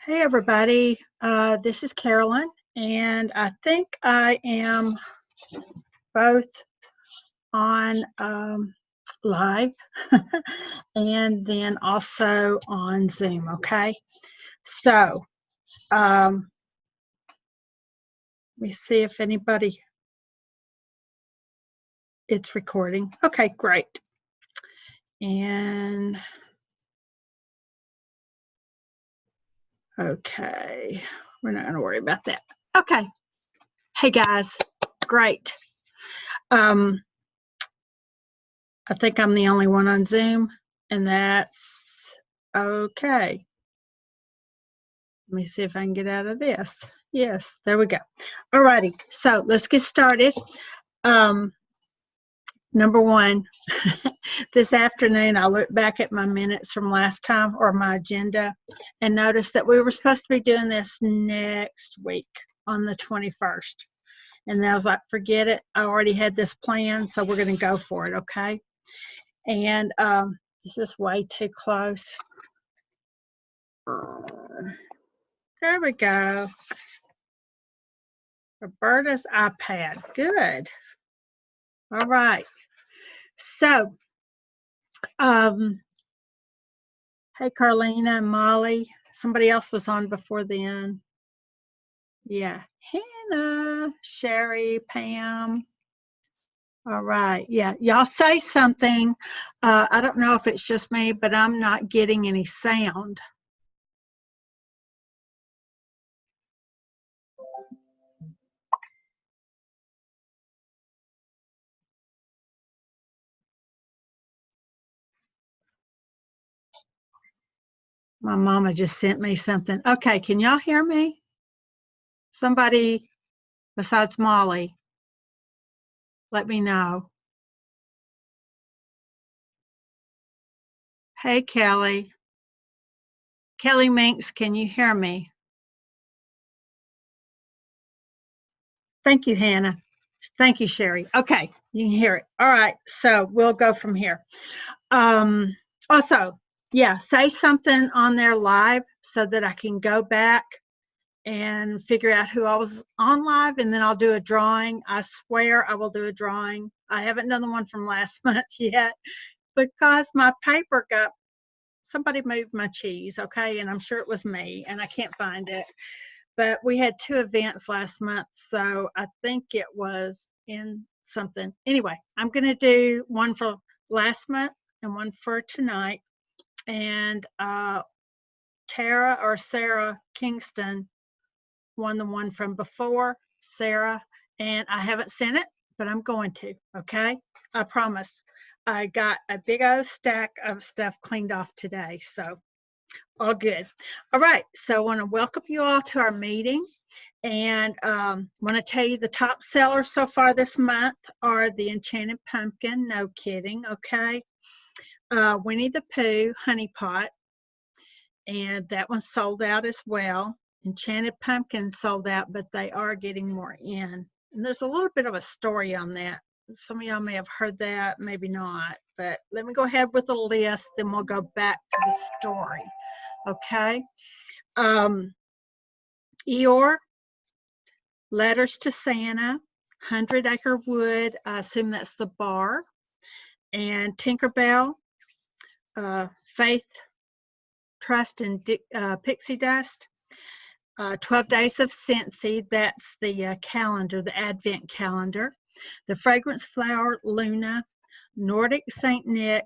Hey everybody, this is Carolyn, and I think I am both on live and then also on Zoom, okay? So, let me see if it's recording. Okay, great. And, okay, we're not going to worry about that. Okay. Hey guys, great. I think I'm the only one on Zoom, and that's okay. Let me see if I can get out of this. Yes, there we go. All righty, so let's get started. Number one, this afternoon I looked back at my minutes from last time, or my agenda, and noticed that we were supposed to be doing this next week on the 21st. And I was like, forget it. I already had this plan, so we're going to go for it, okay? And this is way too close. There we go. Roberta's iPad. Good. All right. So, hey, Carlina and Molly. Somebody else was on before then. Yeah. Hannah, Sherry, Pam. All right. Yeah. Y'all say something. I don't know if it's just me, but I'm not getting any sound. My mama just sent me something. Okay. Can y'all hear me? Somebody besides Molly, let me know. Hey, Kelly. Kelly Minks, can you hear me? Thank you, Hannah. Thank you, Sherry. Okay, you can hear it. All right, so we'll go from here. Also, yeah, say something on there live so that I can go back and figure out who I was on live, and then I'll do a drawing. I swear I will do a drawing. I haven't done the one from last month yet because my paper got, somebody moved my cheese, okay, and I'm sure it was me, and I can't find it. But we had 2 events last month, so I think it was in something. Anyway, I'm going to do one for last month and one for tonight. And Tara or Sarah Kingston won the one from before, Sarah, and I haven't sent it, but I'm going to, okay? I promise. I got a big old stack of stuff cleaned off today, so all good. All right, so I want to welcome you all to our meeting, and want to tell you the top sellers so far this month are the Enchanted Pumpkin, no kidding, okay? Winnie the Pooh, Honey Pot, and that one sold out as well. Enchanted Pumpkin sold out, but they are getting more in. And there's a little bit of a story on that. Some of y'all may have heard that, maybe not. But let me go ahead with the list, then we'll go back to the story. Okay. Eeyore, Letters to Santa, 100 Acre Wood, I assume that's the bar, and Tinkerbell, Faith, Trust, and Pixie Dust. 12 Days of Scentsy, that's the calendar, the Advent calendar. The Fragrance Flower, Luna, Nordic Saint Nick,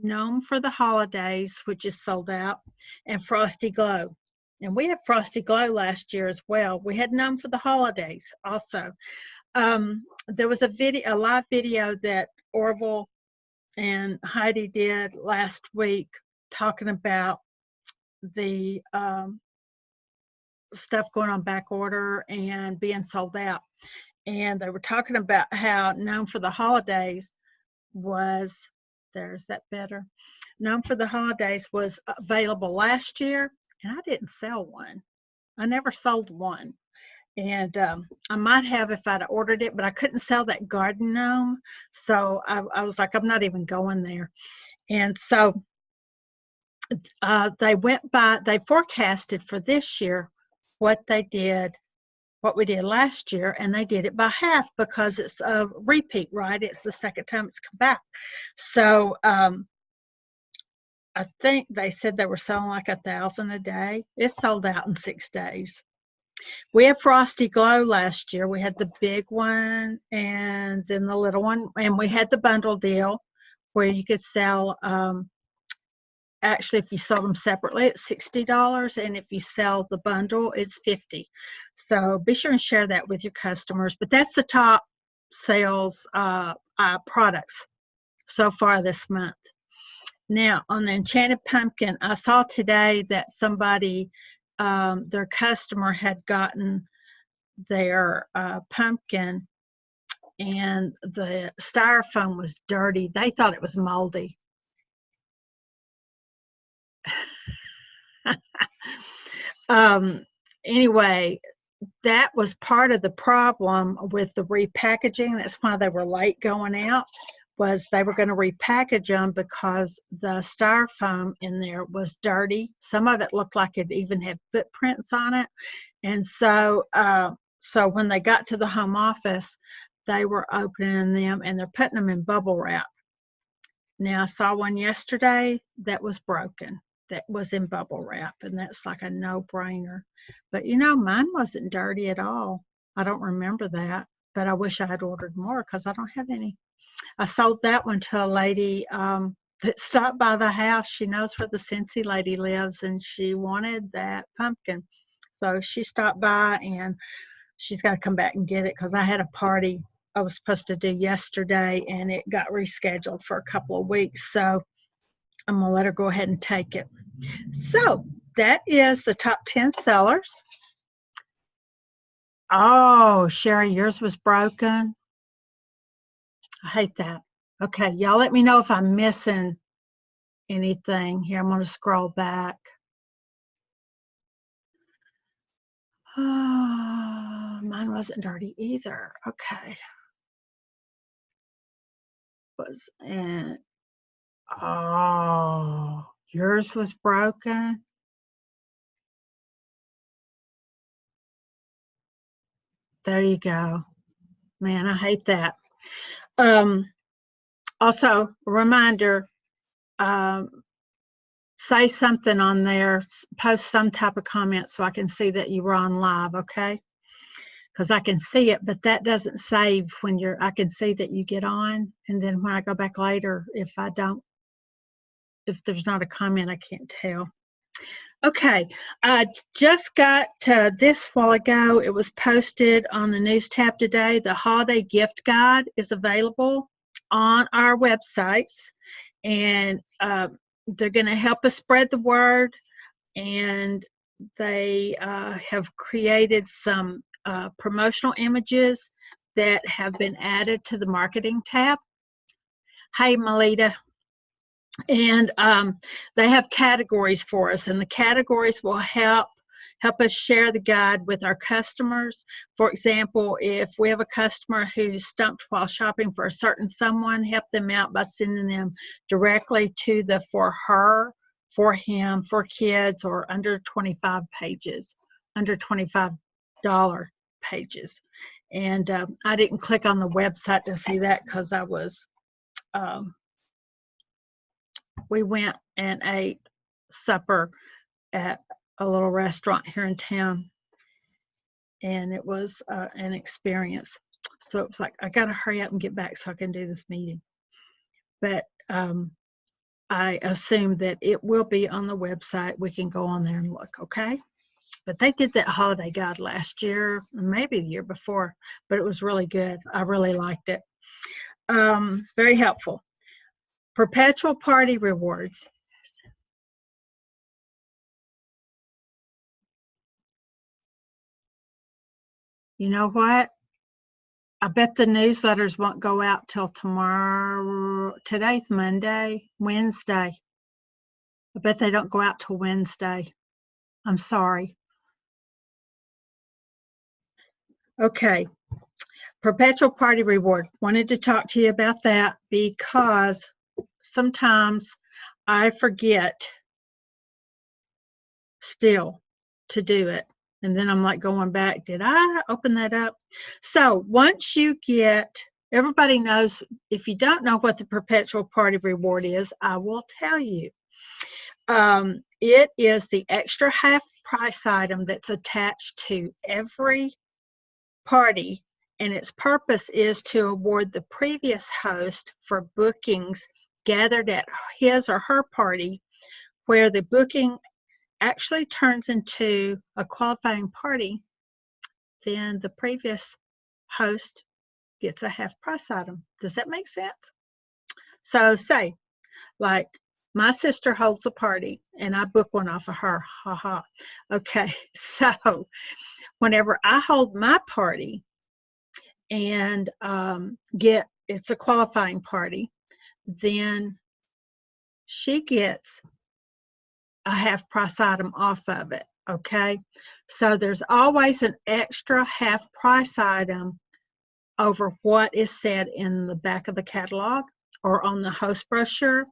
Gnome for the Holidays, which is sold out, and Frosty Glow. And we had Frosty Glow last year as well. We had Gnome for the Holidays also. There was a live video that Orville and Heidi did last week talking about the stuff going on back order and being sold out. And they were talking about how Gnome for the Holidays was, there's that better. Gnome for the Holidays was available last year, and I didn't sell one. I never sold one. And I might have if I'd ordered it, but I couldn't sell that garden gnome. So I was like, I'm not even going there. And so they forecasted for this year what we did last year, and they did it by half because it's a repeat, right? It's the second time it's come back. So I think they said they were selling like 1,000 a day. It sold out in 6 days. We had Frosty Glow last year. We had the big one and then the little one, and we had the bundle deal where you could sell. Actually, if you sell them separately, it's $60, and if you sell the bundle, it's $50. So be sure and share that with your customers. But that's the top sales products so far this month. Now, on the Enchanted Pumpkin, I saw today that somebody, their customer had gotten their pumpkin, and the styrofoam was dirty. They thought it was moldy. Anyway, that was part of the problem with the repackaging. That's why they were late going out, was they were going to repackage them because the styrofoam in there was dirty. Some of it looked like it even had footprints on it. And so when they got to the home office, they were opening them and they're putting them in bubble wrap. Now, I saw one yesterday that was broken, that was in bubble wrap, and that's like a no-brainer. But mine wasn't dirty at all. I don't remember that, but I wish I had ordered more because I don't have any. I sold that one to a lady that stopped by the house. She knows where the Scentsy lady lives, and she wanted that pumpkin. So she stopped by, and she's got to come back and get it because I had a party I was supposed to do yesterday, and it got rescheduled for a couple of weeks. So I'm going to let her go ahead and take it. So that is the top 10 sellers. Oh, Sherry, yours was broken. I hate that. Okay, y'all let me know if I'm missing anything. Here, I'm going to scroll back. Oh, mine wasn't dirty either. Okay. Oh, yours was broken. There you go. Man, I hate that. Also, a reminder, say something on there, post some type of comment so I can see that you were on live, okay? Because I can see it, but that doesn't save when I can see that you get on, and then when I go back later, if there's not a comment, I can't tell. Okay, I just got this while ago. It was posted on the news tab today. The holiday gift guide is available on our websites, and they're going to help us spread the word, and they have created some promotional images that have been added to the marketing tab. Hey, Melita. And they have categories for us, and the categories will help us share the guide with our customers. For example, if we have a customer who's stumped while shopping for a certain someone, help them out by sending them directly to the for her, for him, for kids, or under 25 pages, under $25 pages. And I didn't click on the website to see that because I was we went and ate supper at a little restaurant here in town, and it was an experience. So it was like, I got to hurry up and get back so I can do this meeting. But I assume that it will be on the website. We can go on there and look, okay? But they did that holiday guide last year, maybe the year before, but it was really good. I really liked it. Very helpful. Perpetual party rewards. You know what? I bet the newsletters won't go out till tomorrow. Today's Monday, Wednesday. I bet they don't go out till Wednesday. I'm sorry. Okay. Perpetual party reward. Wanted to talk to you about that because sometimes I forget still to do it. And then I'm like going back, did I open that up? So once you get, everybody knows, if you don't know what the perpetual party reward is, I will tell you. It is the extra half price item that's attached to every party, and its purpose is to award the previous host for bookings gathered at his or her party where the booking actually turns into a qualifying party. Then the previous host gets a half price item. Does that make sense? So say, like, my sister holds a party and I book one off of her. Ha. Okay, so whenever I hold my party and it's a qualifying party, then she gets a half price item off of it. Okay, so there's always an extra half price item over what is said in the back of the catalog or on the host brochure.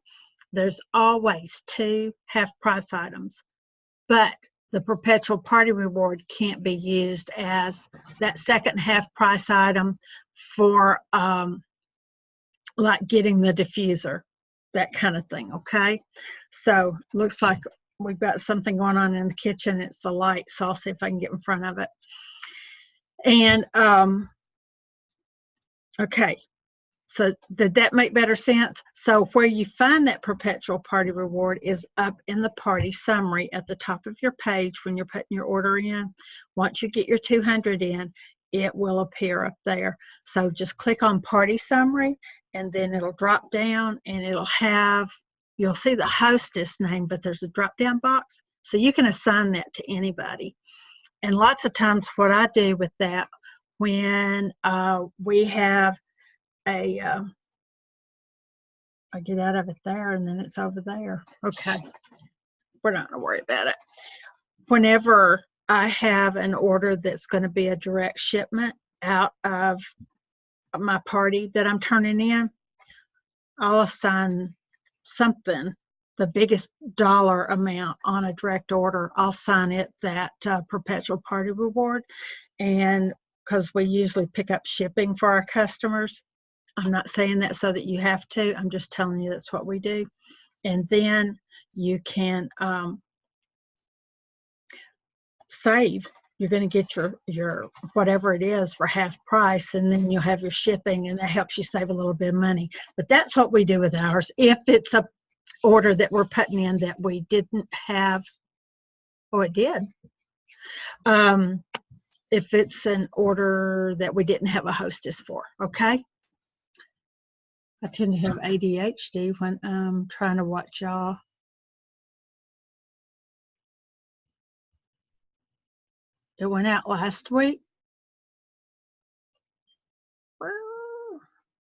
There's always 2 half price items, but the perpetual party reward can't be used as that second half price item for like getting the diffuser, that kind of thing. Okay, so looks like we've got something going on in the kitchen. It's the light, so I'll see if I can get in front of it. And okay, so did that make better sense? So where you find that perpetual party reward is up in the party summary at the top of your page when you're putting your order in. Once you get your 200 in, it will appear up there. So just click on party summary, and then it'll drop down and it'll have, you'll see the hostess name, but there's a drop down box. So you can assign that to anybody. And lots of times what I do with that, when we have I get out of it there and then it's over there. Okay, we're not going to worry about it. Whenever I have an order that's going to be a direct shipment out of my party that I'm turning in, I'll assign something, the biggest dollar amount on a direct order, I'll assign it that perpetual party reward. And because we usually pick up shipping for our customers, I'm not saying that so that you have to. I'm just telling you that's what we do. And then you can save. You're going to get your whatever it is for half price, and then you'll have your shipping, and that helps you save a little bit of money. But that's what we do with ours. If it's a order that we're putting in that we didn't have, it did. If it's an order that we didn't have a hostess for, okay? I tend to have ADHD when I'm trying to watch y'all. It went out last week. Well,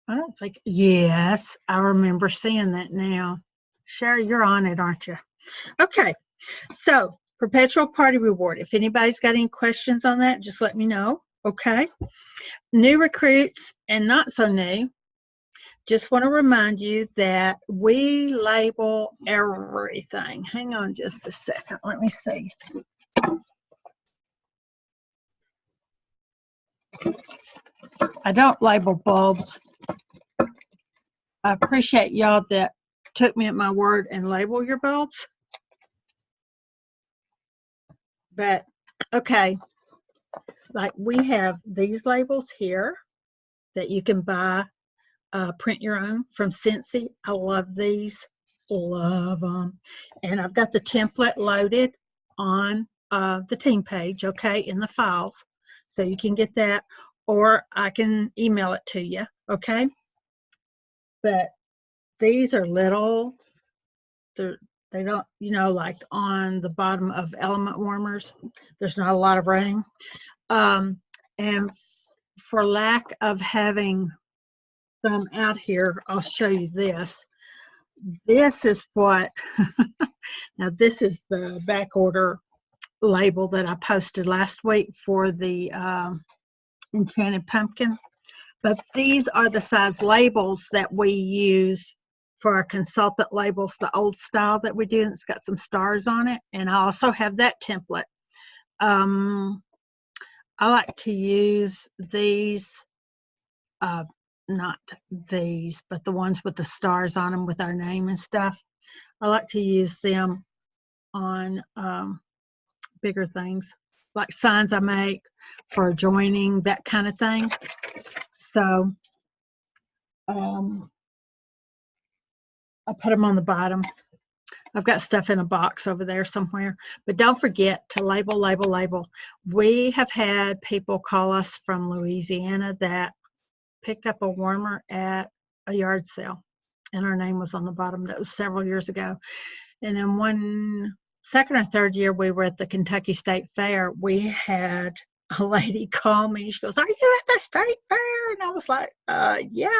I don't think, yes, I remember seeing that now. Sherry, you're on it, aren't you? Okay, so perpetual party reward. If anybody's got any questions on that, just let me know, okay? New recruits and not so new. Just want to remind you that we label everything. Hang on just a second. Let me see. I don't label bulbs. I appreciate y'all that took me at my word and label your bulbs. But, okay, like we have these labels here that you can buy, print your own from Scentsy. I love these, love them. And I've got the template loaded on the team page, okay, in the files. So you can get that, or I can email it to you, okay? But these are little, they don't, you know, like on the bottom of element warmers, there's not a lot of room. And for lack of having some out here, I'll show you this. This is what, now this is the back order label that I posted last week for the Enchanted Pumpkin. But these are the size labels that we use for our consultant labels, the old style that we do. It's got some stars on it. And I also have that template. I like to use these, not these, but the ones with the stars on them with our name and stuff. I like to use them on bigger things, like signs I make for joining, that kind of thing. So I put them on the bottom. I've got stuff in a box over there somewhere. But don't forget to label, label, label. We have had people call us from Louisiana that picked up a warmer at a yard sale, and our name was on the bottom. That was several years ago. And then one second or third year we were at the Kentucky State Fair, we had a lady call me. She goes, "Are you at the state fair?" And I was like, yeah.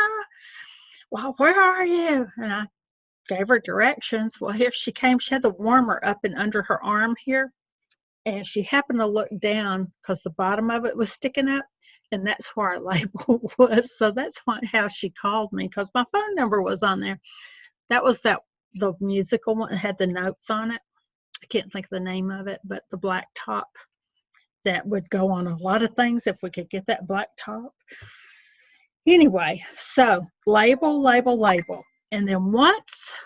Well, where are you? And I gave her directions. Well, here she came. She had the warmer up and under her arm here. And she happened to look down because the bottom of it was sticking up. And that's where our label was. So that's how she called me, because my phone number was on there. That was the musical one that had the notes on it. I can't think of the name of it, but the black top that would go on a lot of things if we could get that black top. Anyway, so label, label, label. And then once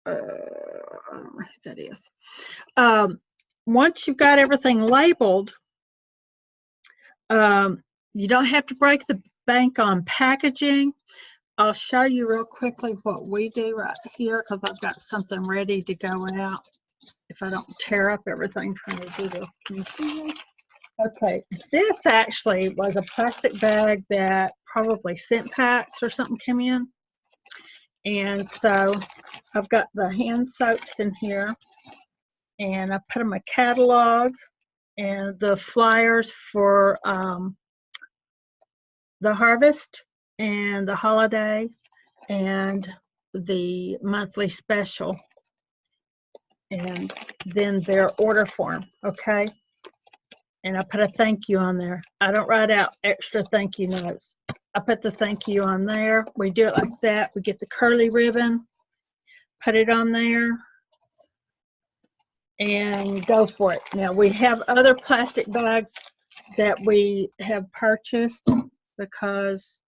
I don't know what that is. Once you've got everything labeled, you don't have to break the bank on packaging. I'll show you real quickly what we do right here, because I've got something ready to go out if I don't tear up everything trying to do this. Can you see this? Okay, this actually was a plastic bag that probably scent packs or something came in. And so I've got the hand soaps in here, and I put them a catalog and the flyers for the harvest and the holiday and the monthly special, and then their order form. Okay, and I put a thank you on there. I don't write out extra thank you notes. I put the thank you on there. We do it like that. We get the curly ribbon, put it on there, and go for it. Now we have other plastic bags that we have purchased because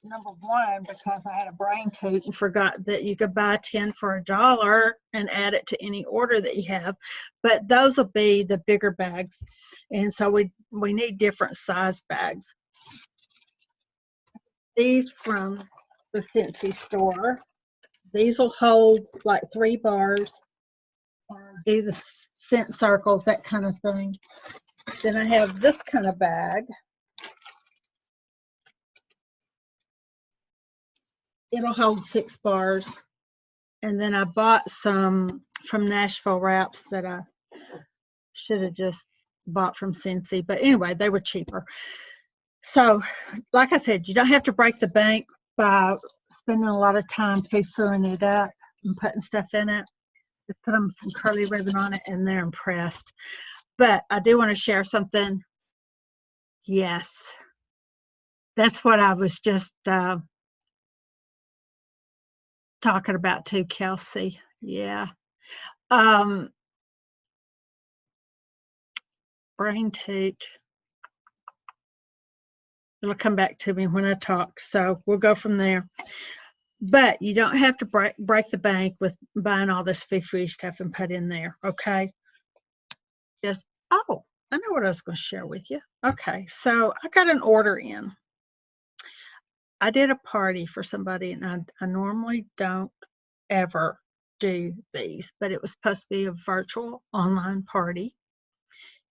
number one, because I had a brain toot and forgot that you could buy 10 for $1 and add it to any order that you have. But those will be the bigger bags, and so we need different size bags. These from the Scentsy store. These will hold like 3 bars, or do the scent circles, that kind of thing. Then I have this kind of bag. It'll hold 6 bars. And then I bought some from Nashville Wraps that I should have just bought from Scentsy. But anyway, they were cheaper. So, like I said, you don't have to break the bank by spending a lot of time foo-fooing it up and putting stuff in it. Just put them some curly ribbon on it and they're impressed. But I do want to share something. Yes, that's what I was just talking about too, Kelsey. Yeah. Brain toot. It'll come back to me when I talk, so we'll go from there. But you don't have to break the bank with buying all this fee-free stuff and put in there, okay? Just, oh, I know what I was going to share with you. Okay, so I got an order in. I did a party for somebody, and I normally don't ever do these, but it was supposed to be a virtual online party.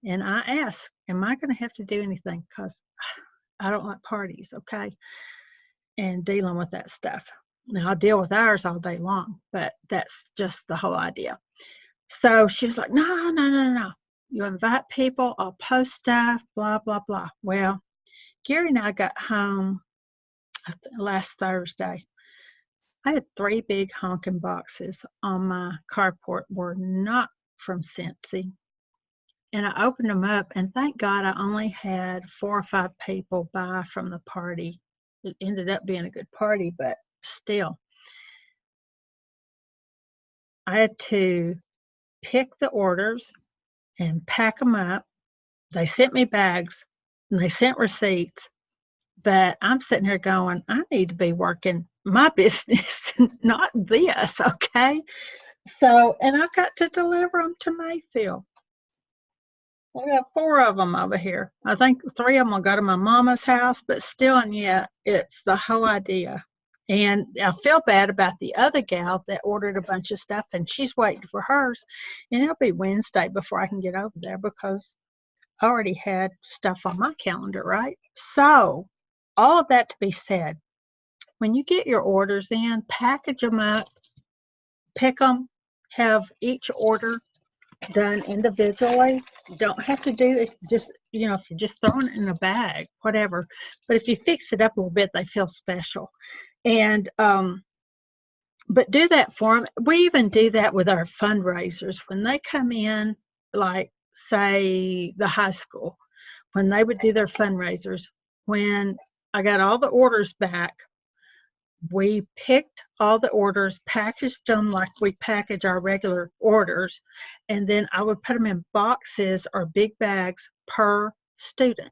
And I asked, am I going to have to do anything? Because I don't like parties, okay? And dealing with that stuff. Now, I deal with ours all day long, but that's just the whole idea. So she was like, no, no, no, no. You invite people, I'll post stuff, blah, blah, blah. Well, Gary and I got home last Thursday. I had 3 big honking boxes on my carport, were not from Scentsy. And I opened them up, and thank God I only had 4 or 5 people buy from the party. It ended up being a good party, but still, I had to pick the orders and pack them up. They sent me bags and they sent receipts, but I'm sitting here going, I need to be working my business, not this, okay? So, and I've got to deliver them to Mayfield. I got 4 of them over here. I think 3 of them will go to my mama's house, but still, and yet, it's the whole idea. And I feel bad about the other gal that ordered a bunch of stuff, and she's waiting for hers. And it'll be Wednesday before I can get over there because I already had stuff on my calendar, right? So, all of that to be said, when you get your orders in, package them up, pick them, have each order done individually. You don't have to do it just, if you're just throwing it in a bag, whatever. But if you fix it up a little bit, they feel special. And but do that for them. We even do that with our fundraisers when they come in, like say the high school, when they would do their fundraisers. When I got all the orders back, we picked all the orders, packaged them like we package our regular orders, and then I would put them in boxes or big bags per student.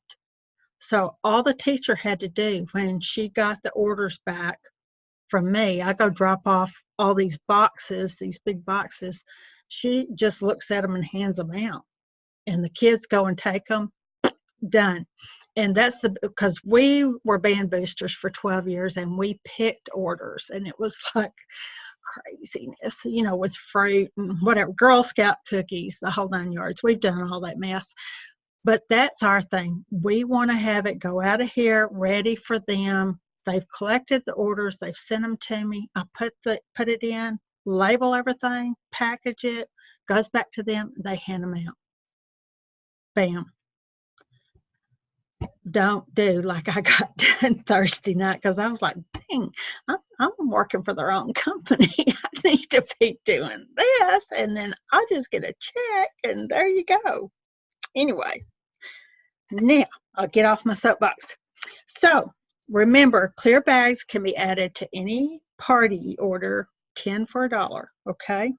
So all the teacher had to do when she got the orders back from me, I go drop off all these boxes, these big boxes. She just looks at them and hands them out. And the kids go and take them. Done. And that's because we were band boosters for 12 years and we picked orders, and it was like craziness, with fruit and whatever, Girl Scout cookies, the whole 9 yards. We've done all that mess. But that's our thing. We want to have it go out of here ready for them. They've collected the orders. They've sent them to me. I put it in, label everything, package it, goes back to them. They hand them out. Bam. Don't do like I got done Thursday night because I was like, dang, I'm working for the wrong company. I need to be doing this. And then I'll just get a check and there you go. Anyway, now I'll get off my soapbox. So remember, clear bags can be added to any party order, 10 for $1, okay?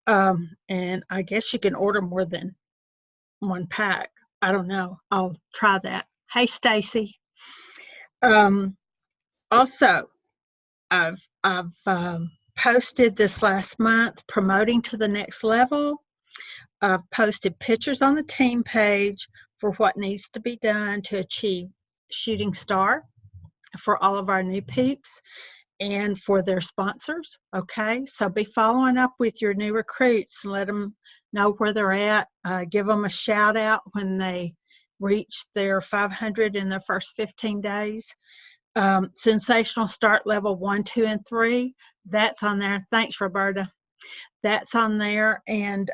And I guess you can order more than 1 pack. I don't know. I'll try that. Hey, Stacy. Also, I've posted this last month promoting to the next level. I've posted pictures on the team page for what needs to be done to achieve shooting star for all of our new peeps and for their sponsors. Okay, so be following up with your new recruits and let them know where they're at. Give them a shout out when they reach their 500 in their first 15 days. Sensational start level 1, 2, and 3. That's on there. Thanks, Roberta. That's on there. And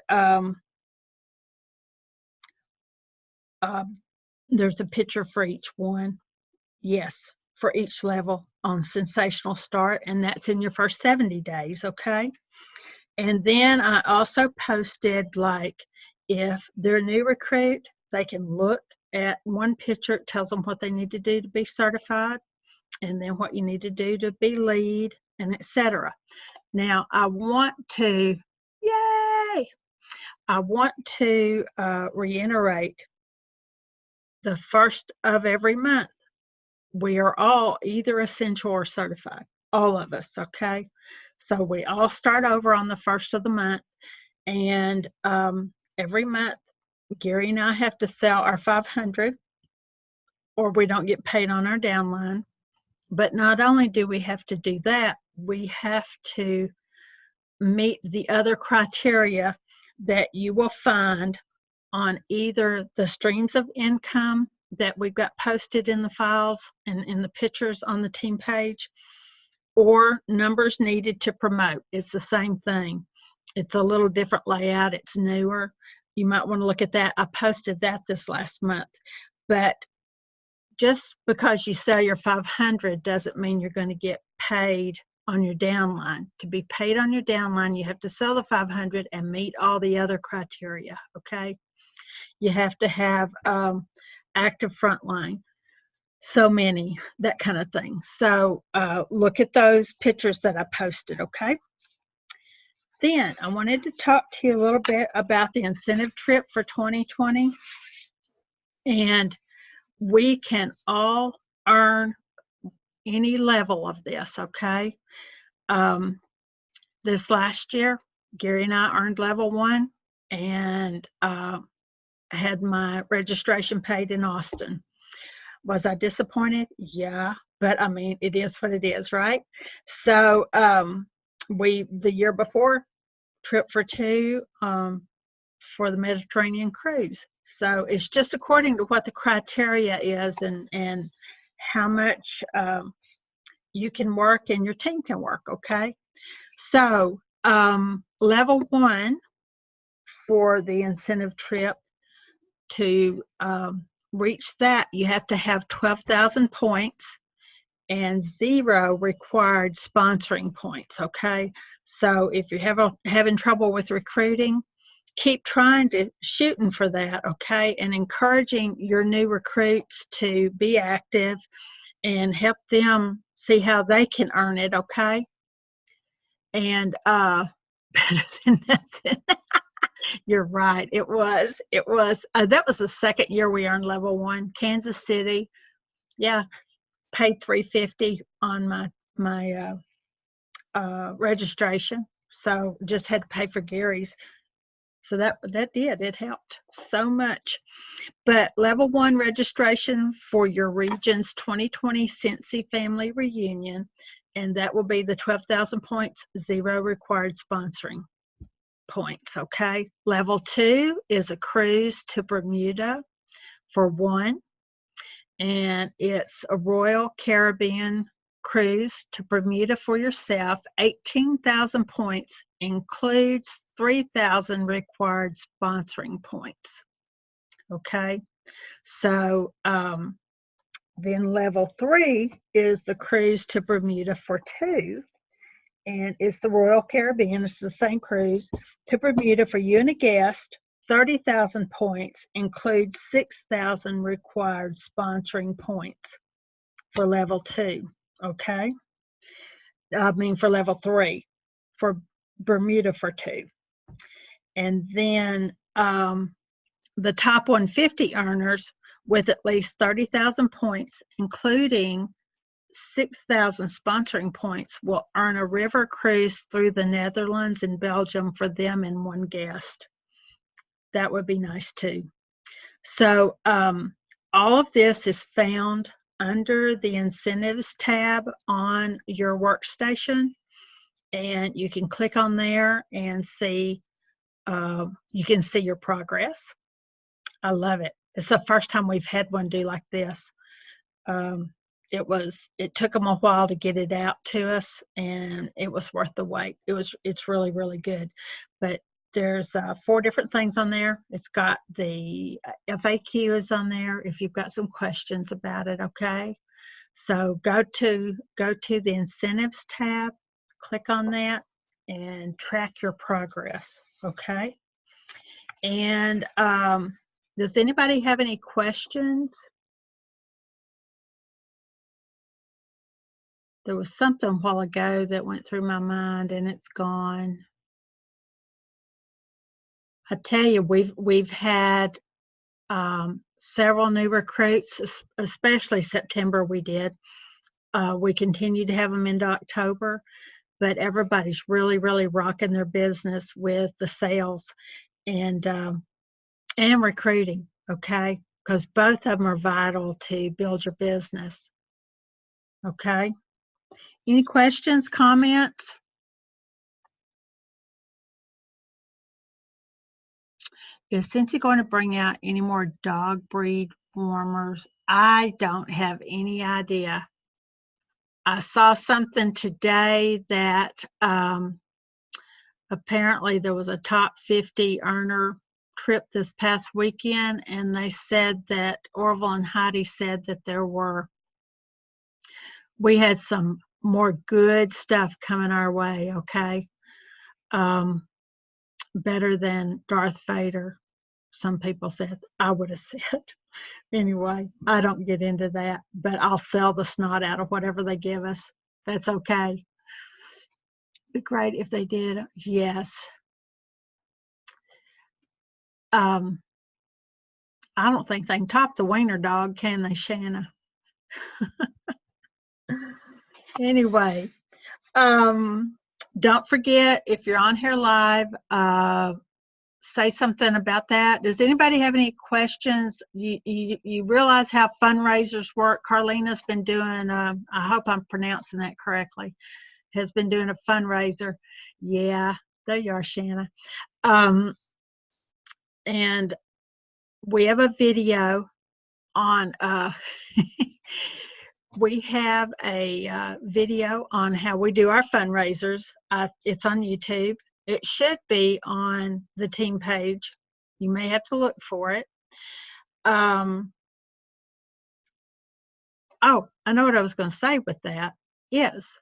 there's a picture for each one. Yes, for each level on sensational start, and that's in your first 70 days, okay? And then I also posted, like, if they're a new recruit, they can look at one picture. It tells them what they need to do to be certified, and then what you need to do to be lead, and etc. Now, I want to reiterate the first of every month. We are all either essential or certified, all of us, okay? So we all start over on the first of the month, and every month, Gary and I have to sell our 500 or we don't get paid on our downline. But not only do we have to do that, we have to meet the other criteria that you will find on either the streams of income that we've got posted in the files and in the pictures on the team page, or numbers needed to promote. It's the same thing. It's a little different layout. It's newer. You might want to look at that. I posted that this last month. But just because you sell your 500 doesn't mean you're going to get paid on your downline. To be paid on your downline, you have to sell the 500 and meet all the other criteria, okay? You have to have active frontline. So many, that kind of thing. So look at those pictures that I posted, okay? Then I wanted to talk to you a little bit about the incentive trip for 2020. And we can all earn any level of this, okay? This last year, Gary and I earned level 1 and had my registration paid in Austin. Was I disappointed? Yeah, but I mean, it is what it is, right? So the year before, trip for 2 for the Mediterranean cruise. So it's just according to what the criteria is and how much you can work and your team can work, okay? So level 1 for the incentive trip, to reach that, you have to have 12,000 points and 0 required sponsoring points, okay? So if you're having trouble with recruiting, keep trying to shooting for that, okay? And encouraging your new recruits to be active and help them see how they can earn it, okay? And better than nothing. You're right. It was. That was the second year we earned level 1. Kansas City. Yeah, paid $350 on my registration. So just had to pay for Gary's. So it helped so much. But level 1 registration for your region's 2020 Cincy Family Reunion, and that will be the 12,000 points, 0 required sponsoring points, okay? Level 2 is a cruise to Bermuda for 1, and it's a Royal Caribbean cruise to Bermuda for yourself. 18,000 points includes 3,000 required sponsoring points, okay? So then level 3 is the cruise to Bermuda for 2, and it's the Royal Caribbean. It's the same cruise to Bermuda for you and a guest. 30,000 points includes 6,000 required sponsoring points for level 2, okay? I mean for level 3, for Bermuda for 2. And then the top 150 earners with at least 30,000 points, including 6,000 sponsoring points, will earn a river cruise through the Netherlands and Belgium for them and 1 guest. That would be nice too. So all of this is found under the incentives tab on your workstation, and you can click on there and see, you can see your progress. I love it. It's the first time we've had one do like this. It took them a while to get it out to us, and it was worth the wait. It's really, really good. But there's 4 different things on there. It's got the FAQ is on there if you've got some questions about it, okay? So go to the incentives tab, click on that, and track your progress, okay? And does anybody have any questions? There was something a while ago that went through my mind and it's gone. I tell you, we've had several new recruits, especially September we did. We continue to have them into October, but everybody's really, really rocking their business with the sales and recruiting, okay? Because both of them are vital to build your business, okay? Any questions, comments? Is Cincy going to bring out any more dog breed warmers? I don't have any idea. I saw something today that apparently there was a top 50 earner trip this past weekend, and they said that Orville and Heidi said that we had some more good stuff coming our way, okay? Better than Darth Vader. some people said I would have said. Anyway, I don't get into that, but I'll sell the snot out of whatever they give us. That's okay. Be great if they did. Yes. I don't think they can top the wiener dog, can they, Shanna? Anyway, don't forget, if you're on here live, say something about that. Does anybody have any questions? You realize how fundraisers work? Carlina's been doing, I hope I'm pronouncing that correctly, has been doing a fundraiser. Yeah, there you are, Shanna. And we have a video on, we have a video on how we do our fundraisers. It's on YouTube. It should be on the team page. You may have to look for it. Oh, I know what I was going to say with that is,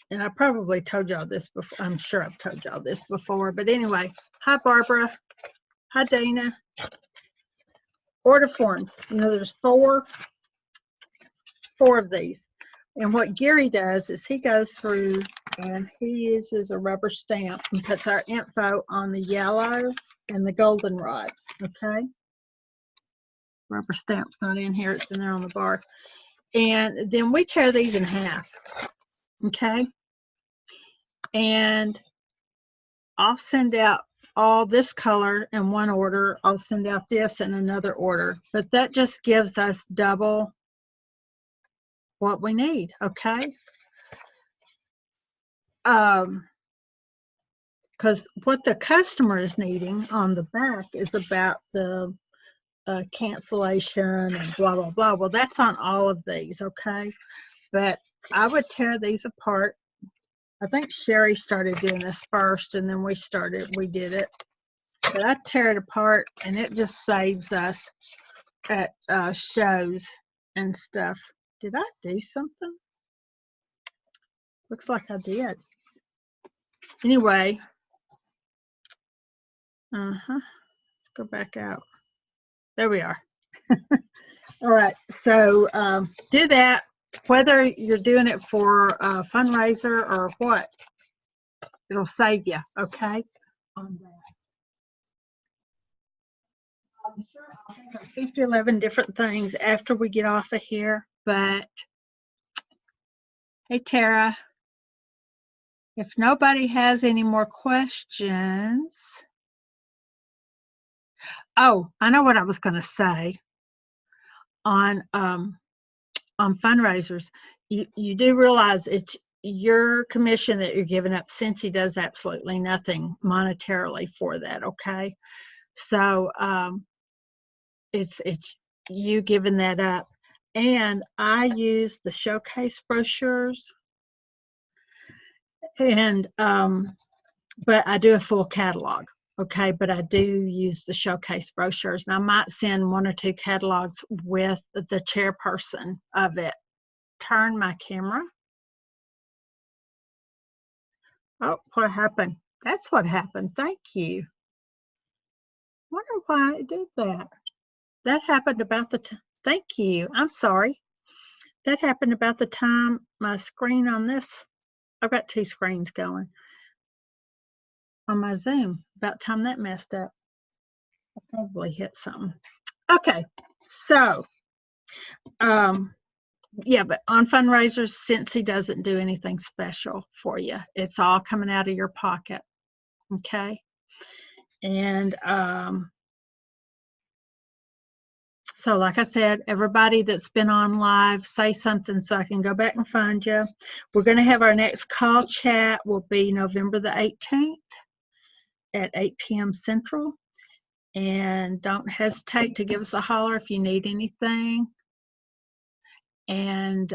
and I probably told y'all this before. I'm sure I've told y'all this before, but anyway, hi, Barbara. Hi, Dana. Order forms. You know, there's four of these. And what Gary does is he goes through and he uses a rubber stamp and puts our info on the yellow and the goldenrod, okay? Rubber stamp's not in here, it's in there on the bar. And then we tear these in half, okay? And I'll send out all this color in one order. I'll send out this in another order. But that just gives us double what we need, okay? Because what the customer is needing on the back is about the cancellation and blah, blah, blah. Well, that's on all of these, okay? But I would tear these apart. I think Sherry started doing this first, and then we did it. But I tear it apart, and it just saves us at shows and stuff. Did I do something? Looks like I did. Anyway. Let's go back out. There we are. All right. So do that, whether you're doing it for a fundraiser or what. It'll save you, okay? On that. I'm sure I'll think of 50, 11 different things after we get off of here. But hey, Tara, if nobody has any more questions. Oh, I know what I was going to say on fundraisers. You do realize it's your commission that you're giving up. Scentsy does absolutely nothing monetarily for that, okay? So it's you giving that up. And I use the showcase brochures, and but I do a full catalog, okay? But I do use the showcase brochures, and I might send 1 or 2 catalogs with the chairperson of it. Turn my camera. Oh, what happened? That's what happened. Thank you. Wonder why it did that. That happened about the time. Thank you. I'm sorry. That happened about the time my screen on this. I've got 2 screens going on my Zoom. About time that messed up. I probably hit something. Okay. So, yeah, but on fundraisers, Scentsy doesn't do anything special for you. It's all coming out of your pocket. Okay. And so like I said, everybody that's been on live, say something so I can go back and find you. We're going to have our next call chat will be November the 18th at 8 p.m. Central. And don't hesitate to give us a holler if you need anything. And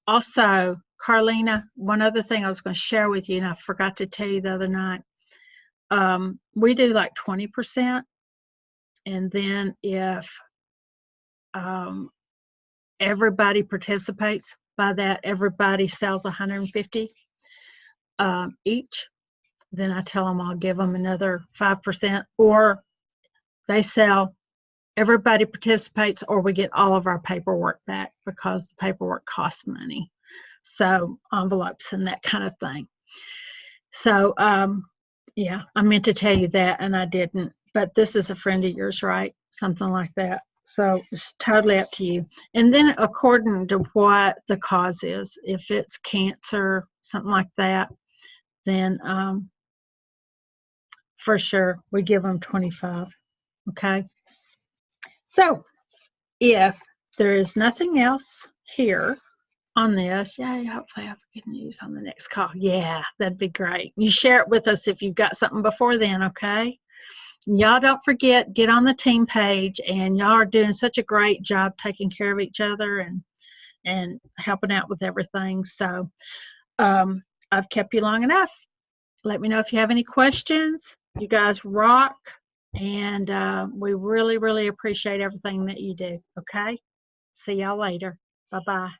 also, Carlina, one other thing I was going to share with you, and I forgot to tell you the other night, we do like 20%. And then if everybody participates, by that everybody sells 150 each, then I tell them I'll give them another 5%, or they sell, everybody participates, or we get all of our paperwork back because the paperwork costs money. So envelopes and that kind of thing. So yeah, I meant to tell you that and I didn't, but this is a friend of yours, right? Something like that. So it's totally up to you. And then according to what the cause is, if it's cancer, something like that, then for sure we give them 25. Okay. So if there is nothing else here on this, yay, hopefully I have good news on the next call. Yeah, that'd be great. You share it with us if you've got something before then, okay? Y'all don't forget, get on the team page, and y'all are doing such a great job taking care of each other and helping out with everything. So I've kept you long enough. Let me know if you have any questions. You guys rock, and we really, really appreciate everything that you do, okay? See y'all later. Bye-bye.